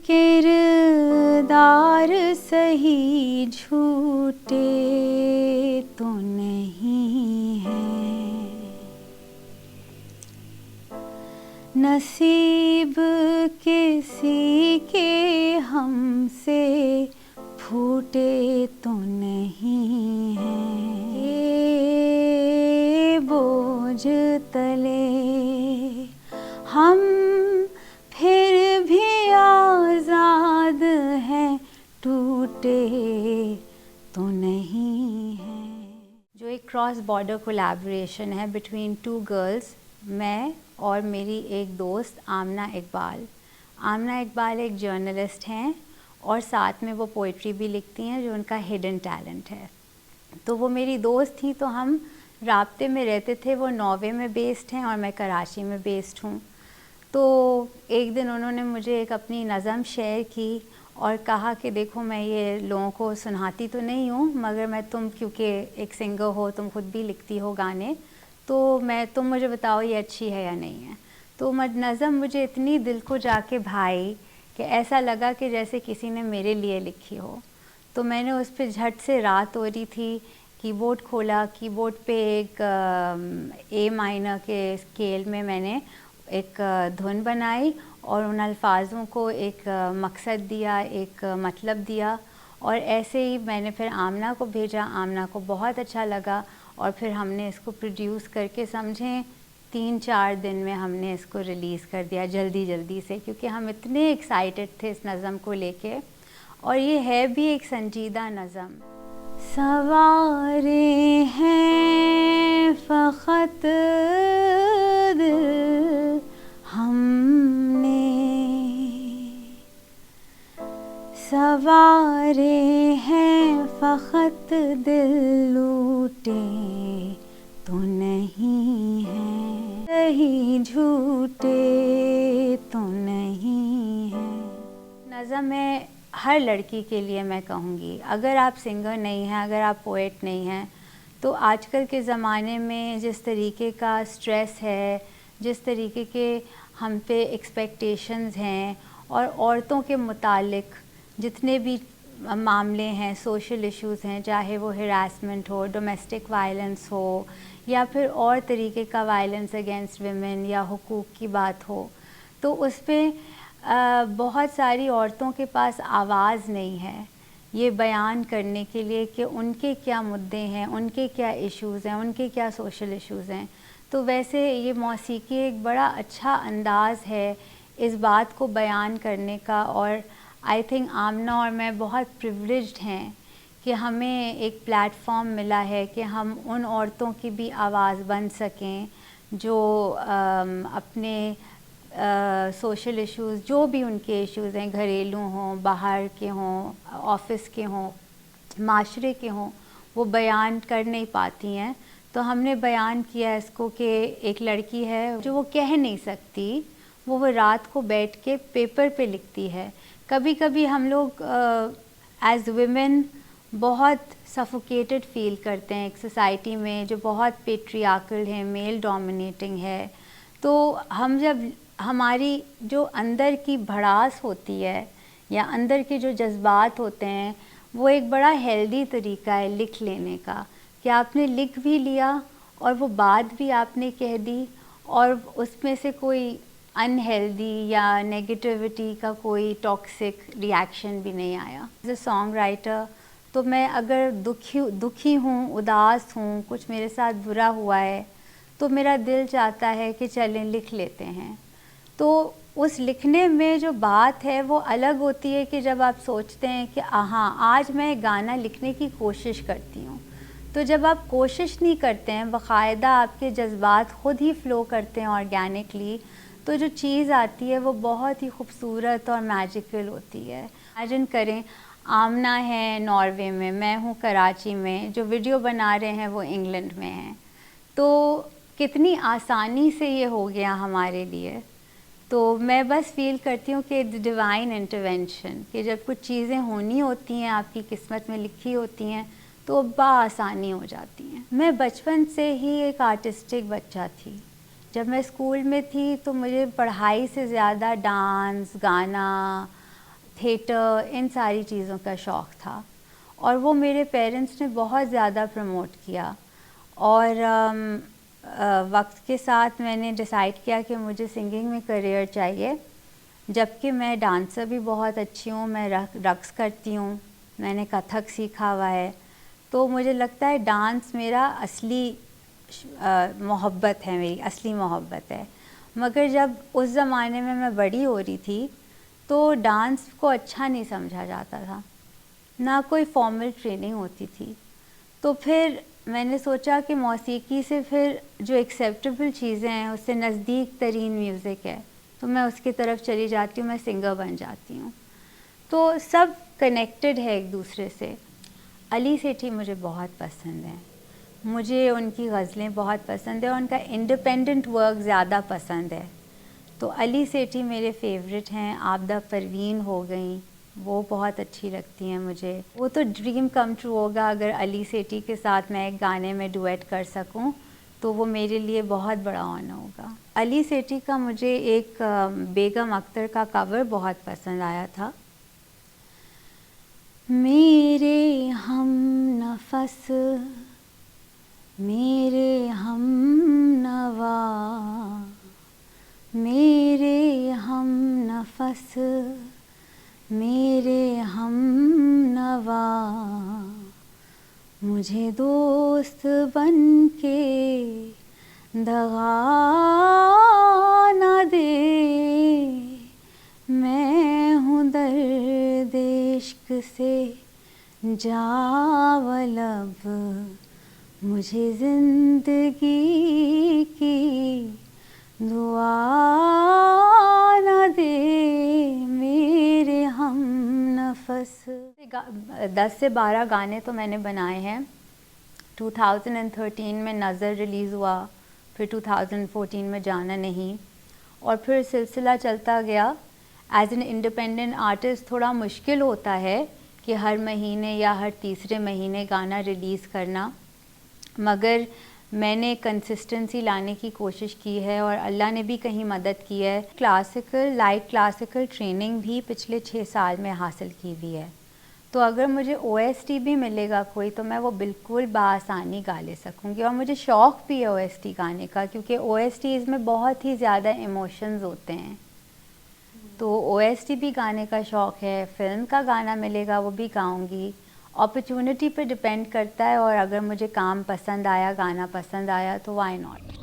किरदार सही झूठे तो नहीं है, नसीब किसी के हमसे फूटे तो नहीं है। ये बोझ तले हम फिर भी आज़ाद हैं, टूटे तो नहीं है। जो एक क्रॉस बॉर्डर कोलैबोरेशन है बिटवीन टू गर्ल्स, मैं और मेरी एक दोस्त आमना इकबाल। आमना इकबाल एक जर्नलिस्ट हैं और साथ में वो पोइट्री भी लिखती हैं, जो उनका हिडन टैलेंट है। तो वो मेरी दोस्त थी, तो हम राब्ते में रहते थे। वो नॉर्वे में बेस्ड हैं और मैं कराची में बेस्ड हूँ। तो एक दिन उन्होंने मुझे एक अपनी नज़म शेयर की और कहा कि देखो, मैं ये लोगों को सुनाती तो नहीं हूँ, मगर मैं क्योंकि एक सिंगर हो, तुम खुद भी लिखती हो गाने, तो तुम मुझे बताओ ये अच्छी है या नहीं है। तो नज़म मुझे इतनी दिल को जाके भाई कि ऐसा लगा कि जैसे किसी ने मेरे लिए लिखी हो। तो मैंने उस पर झट से, रात हो रही थी, कीबोर्ड खोला, कीबोर्ड पे एक ए माइनर के स्केल में मैंने एक धुन बनाई और उन अल्फाजों को एक मकसद दिया, एक मतलब दिया। और ऐसे ही मैंने फिर आमना को भेजा, आमना को बहुत अच्छा लगा और फिर हमने इसको प्रोड्यूस करके समझें 3-4 दिन में हमने इसको रिलीज़ कर दिया जल्दी से, क्योंकि हम इतने एक्साइटेड थे इस नज़म को लेके। और ये है भी एक संजीदा नज़म। सवारे हैं फ़क़त दिल हमने, सवारे हैं फ़क़त दिल, लूटे तो नहीं है, सही झूठे तो नहीं है। नज़म में हर लड़की के लिए मैं कहूँगी, अगर आप सिंगर नहीं हैं, अगर आप पोएट नहीं हैं, तो आजकल के ज़माने में जिस तरीके का स्ट्रेस है, जिस तरीके के हम पे एक्सपेक्टेशंस हैं, और औरतों के मुतालिक जितने भी मामले हैं, सोशल इश्यूज़ हैं, चाहे वो हरासमेंट हो, डोमेस्टिक वायलेंस हो, या फिर और तरीके का वायलेंस अगेंस्ट विमेन या हुकूक की बात हो, तो उस पर बहुत सारी औरतों के पास आवाज़ नहीं है ये बयान करने के लिए कि उनके क्या मुद्दे हैं, उनके क्या इश्यूज़ हैं, उनके क्या सोशल इश्यूज़ हैं। तो वैसे ये मौसीकी एक बड़ा अच्छा अंदाज़ है इस बात को बयान करने का। और आई थिंक आमना और मैं बहुत प्रिविलेज्ड हैं कि हमें एक प्लेटफॉर्म मिला है कि हम उन औरतों की भी आवाज़ बन सकें जो अपने सोशल इश्यूज़, जो भी उनके इश्यूज़ हैं, घरेलू हों, बाहर के हों, ऑफ़िस के हों, माशरे के हों, वो बयान कर नहीं पाती हैं। तो हमने बयान किया इसको कि एक लड़की है जो वो कह नहीं सकती, वो रात को बैठ के पेपर पे लिखती है। कभी कभी हम लोग एज़ वुमेन बहुत सफोकेटेड फ़ील करते हैं एक सोसाइटी में जो बहुत पेट्रियार्कल है, मेल डोमिनेटिंग है। तो हम जब हमारी जो अंदर की भड़ास होती है या अंदर के जो जज्बात होते हैं, वो एक बड़ा हेल्दी तरीका है लिख लेने का, कि आपने लिख भी लिया और वो बात भी आपने कह दी और उसमें से कोई अनहेल्दी या नेगेटिविटी का कोई टॉक्सिक रिएक्शन भी नहीं आया। एज अ सॉन्ग राइटर तो मैं अगर दुखी हूँ, उदास हूँ, कुछ मेरे साथ बुरा हुआ है, तो मेरा दिल चाहता है कि चलें लिख लेते हैं। तो उस लिखने में जो बात है वो अलग होती है कि जब आप सोचते हैं कि हाँ आज मैं गाना लिखने की कोशिश करती हूँ। तो जब आप कोशिश नहीं करते हैं, बाकायदा आपके जज्बात ख़ुद ही फ़्लो करते हैं ऑर्गेनिकली, तो जो चीज़ आती है वो बहुत ही खूबसूरत और मैजिकल होती है। इमेजिन करें, आमना है नॉर्वे में, मैं हूँ कराची में, जो वीडियो बना रहे हैं वो इंग्लैंड में हैं। तो कितनी आसानी से ये हो गया हमारे लिए। तो मैं बस फ़ील करती हूँ कि डिवाइन इंटरवेंशन, कि जब कुछ चीज़ें होनी होती हैं, आपकी किस्मत में लिखी होती हैं, तो बआसानी हो जाती हैं। मैं बचपन से ही एक आर्टिस्टिक बच्चा थी। जब मैं स्कूल में थी तो मुझे पढ़ाई से ज़्यादा डांस, गाना, थिएटर, इन सारी चीज़ों का शौक़ था और वो मेरे पेरेंट्स ने बहुत ज़्यादा प्रमोट किया। और वक्त के साथ मैंने डिसाइड किया कि मुझे सिंगिंग में करियर चाहिए, जबकि मैं डांसर भी बहुत अच्छी हूँ, मैं रक़्स करती हूँ, मैंने कथक सीखा हुआ है। तो मुझे लगता है डांस मेरा असली मोहब्बत है, मेरी असली मोहब्बत है। मगर जब उस ज़माने में मैं बड़ी हो रही थी तो डांस को अच्छा नहीं समझा जाता था, ना कोई फॉर्मल ट्रेनिंग होती थी। तो फिर मैंने सोचा कि मौसीकी से फिर जो एक्सेप्टेबल चीज़ें हैं उससे नज़दीक तरीन म्यूज़िक है, तो मैं उसकी तरफ चली जाती हूँ, मैं सिंगर बन जाती हूँ। तो सब कनेक्टेड है एक दूसरे से। अली सेठी मुझे बहुत पसंद है, मुझे उनकी ग़ज़लें बहुत पसंद है और उनका इंडिपेंडेंट वर्क ज़्यादा पसंद है। तो अली सेठी मेरे फेवरेट हैं। आबदा परवीन हो गई, वो बहुत अच्छी लगती हैं मुझे। वो तो ड्रीम कम ट्रू होगा अगर अली सेठी के साथ मैं एक गाने में डुएट कर सकूं, तो वो मेरे लिए बहुत बड़ा ऑनर होगा। अली सेठी का मुझे एक बेगम अख्तर का कवर बहुत पसंद आया था। मेरे हम नफस, मेरे हम नवा, मेरे हम नफस, मेरे हम नवा, मुझे दोस्त बन के दगा न दे, मैं हूँ दर्द इश्क से जावलब, मुझे ज़िंदगी की दुआ न दे, मेरे हम नफस। 10 से 12 गाने तो मैंने बनाए हैं। 2013 में नज़र रिलीज़ हुआ, फिर 2014 में जाना नहीं, और फिर सिलसिला चलता गया। एज एन इंडिपेंडेंट आर्टिस्ट थोड़ा मुश्किल होता है कि हर महीने या हर तीसरे महीने गाना रिलीज़ करना, मगर मैंने कंसिस्टेंसी लाने की कोशिश की है और अल्लाह ने भी कहीं मदद की है। क्लासिकल, लाइट क्लासिकल ट्रेनिंग भी पिछले 6 साल में हासिल की हुई है, तो अगर मुझे OST भी मिलेगा कोई तो मैं वो बिल्कुल बआसानी गा ले सकूँगी। और मुझे शौक़ भी है OST गाने का, क्योंकि OSTs में बहुत ही ज़्यादा इमोशंस होते हैं, तो OST भी गाने का शौक़ है। फ़िल्म का गाना मिलेगा वो भी गाऊँगी। अपॉर्चुनिटी पे डिपेंड करता है, और अगर मुझे काम पसंद आया, गाना पसंद आया तो व्हाई नॉट।